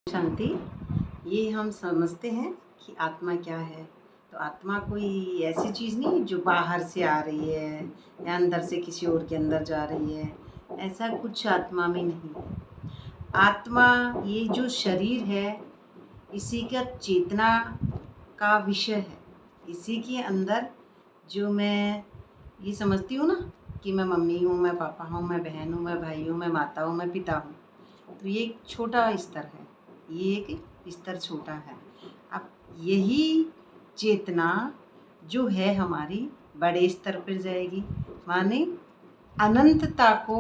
शांति। ये हम समझते हैं कि आत्मा क्या है। तो आत्मा कोई ऐसी चीज़ नहीं जो बाहर से आ रही है या अंदर से किसी और के अंदर जा रही है, ऐसा कुछ आत्मा में नहीं है। आत्मा ये जो शरीर है, इसी का चेतना का विषय है। इसी के अंदर जो मैं ये समझती हूँ ना कि मैं मम्मी हूँ, मैं पापा हूँ, मैं बहन हूँ, मैं भाई हूँ, मैं माता हूँ, मैं पिता हूँ, तो ये एक छोटा स्तर है, ये एक स्तर छोटा है। अब यही चेतना जो है हमारी बड़े स्तर पर जाएगी, माने अनंतता को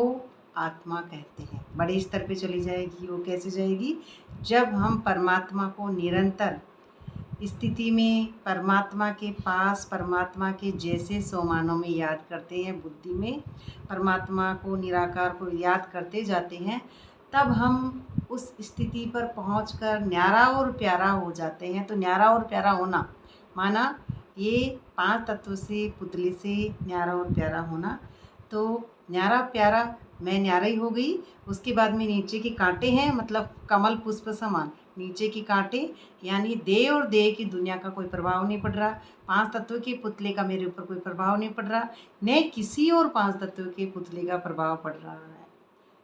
आत्मा कहते हैं। बड़े स्तर पे चली जाएगी। वो कैसे जाएगी? जब हम परमात्मा को निरंतर स्थिति में परमात्मा के पास, परमात्मा के जैसे सोमानों में याद करते हैं, बुद्धि में परमात्मा को, निराकार को याद करते जाते हैं, तब हम उस स्थिति पर पहुंचकर न्यारा और प्यारा हो जाते हैं। तो न्यारा और प्यारा होना माना ये 5 तत्व से, पुतले से न्यारा और प्यारा होना। तो न्यारा प्यारा, मैं न्यारा ही हो गई। उसके बाद में नीचे के कांटे हैं, मतलब कमल पुष्प समान नीचे के कांटे, यानी देह और देह की दुनिया का कोई प्रभाव नहीं पड़ रहा। 5 तत्व के पुतले का मेरे ऊपर कोई प्रभाव नहीं पड़ रहा, न किसी और 5 तत्व के पुतले का प्रभाव पड़ रहा है।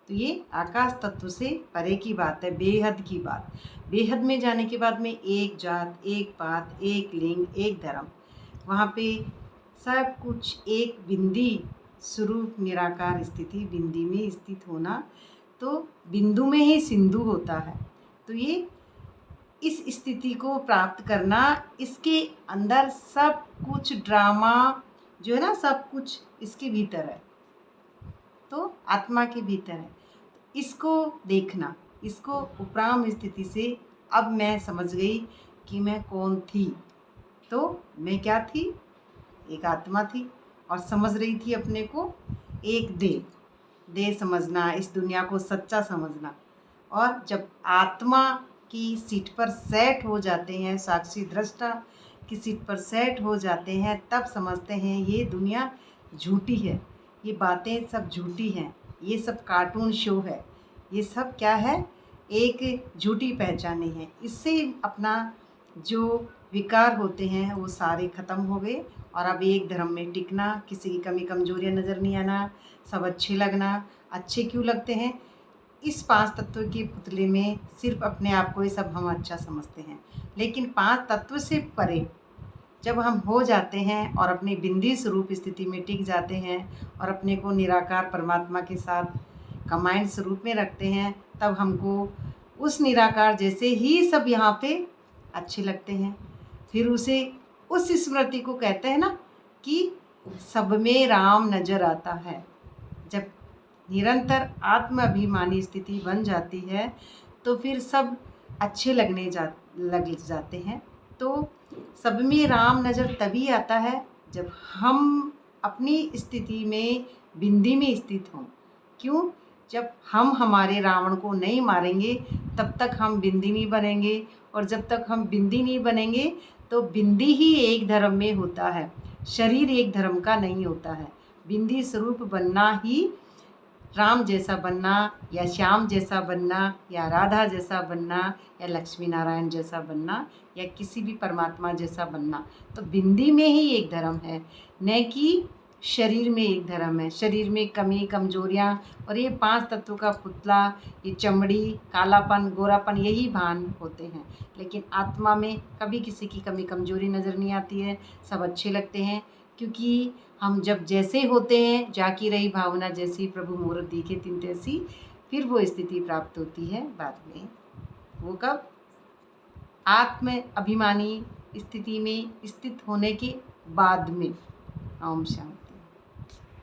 तो ये आकाश तत्व से परे की बात है, बेहद की बात। बेहद में जाने के बाद में एक जात, एक पात, एक लिंग, एक धर्म, वहाँ पे सब कुछ एक बिंदी स्वरूप निराकार स्थिति, बिंदी में स्थित होना। तो बिंदु में ही सिंधु होता है। तो ये इस स्थिति को प्राप्त करना, इसके अंदर सब कुछ ड्रामा जो है ना, सब कुछ इसके भीतर है, तो आत्मा के भीतर है। इसको देखना, इसको उपराम स्थिति से अब मैं समझ गई कि मैं कौन थी। तो मैं क्या थी? एक आत्मा थी, और समझ रही थी अपने को एक देह समझना, इस दुनिया को सच्चा समझना। और जब आत्मा की सीट पर सेट हो जाते हैं, साक्षी दृष्टा की सीट पर सेट हो जाते हैं, तब समझते हैं ये दुनिया झूठी है, ये बातें सब झूठी हैं, ये सब कार्टून शो है, ये सब क्या है? एक झूठी पहचाने हैं। इससे अपना जो विकार होते हैं वो सारे ख़त्म हो गए। और अब एक धर्म में टिकना, किसी की कमी कमजोरियाँ नज़र नहीं आना, सब अच्छे लगना। अच्छे क्यों लगते हैं? इस 5 तत्व के पुतले में सिर्फ अपने आप को ही सब हम अच्छा समझते हैं, लेकिन 5 तत्व से परे जब हम हो जाते हैं और अपनी बिंदी स्वरूप स्थिति में टिक जाते हैं और अपने को निराकार परमात्मा के साथ कमांड स्वरूप में रखते हैं, तब हमको उस निराकार जैसे ही सब यहाँ पे अच्छे लगते हैं। फिर उसे उस स्मृति को कहते हैं ना कि सब में राम नज़र आता है। जब निरंतर आत्म अभिमानी स्थिति बन जाती है तो फिर सब अच्छे लग जाते हैं। तो सब में राम नज़र तभी आता है जब हम अपनी स्थिति में बिंदी में स्थित हों। क्यों? जब हम हमारे रावण को नहीं मारेंगे तब तक हम बिंदी नहीं बनेंगे, और जब तक हम बिंदी नहीं बनेंगे तो बिंदी ही एक धर्म में होता है, शरीर एक धर्म का नहीं होता है। बिंदी स्वरूप बनना ही राम जैसा बनना, या श्याम जैसा बनना, या राधा जैसा बनना, या लक्ष्मी नारायण जैसा बनना, या किसी भी परमात्मा जैसा बनना। तो बिंदी में ही एक धर्म है, न कि शरीर में एक धर्म है। शरीर में कमी कमजोरियाँ और ये 5 तत्वों का पुतला, ये चमड़ी, कालापन, गोरापन, यही भान होते हैं। लेकिन आत्मा में कभी किसी की कमी कमजोरी नज़र नहीं आती है, सब अच्छे लगते हैं। क्योंकि हम जब जैसे होते हैं, जाकी रही भावना जैसी, प्रभु मूरत दिखे तिन तैसी, फिर वो स्थिति प्राप्त होती है बाद में। वो कब? आत्म अभिमानी स्थिति में स्थित होने के बाद में। ओम शांति।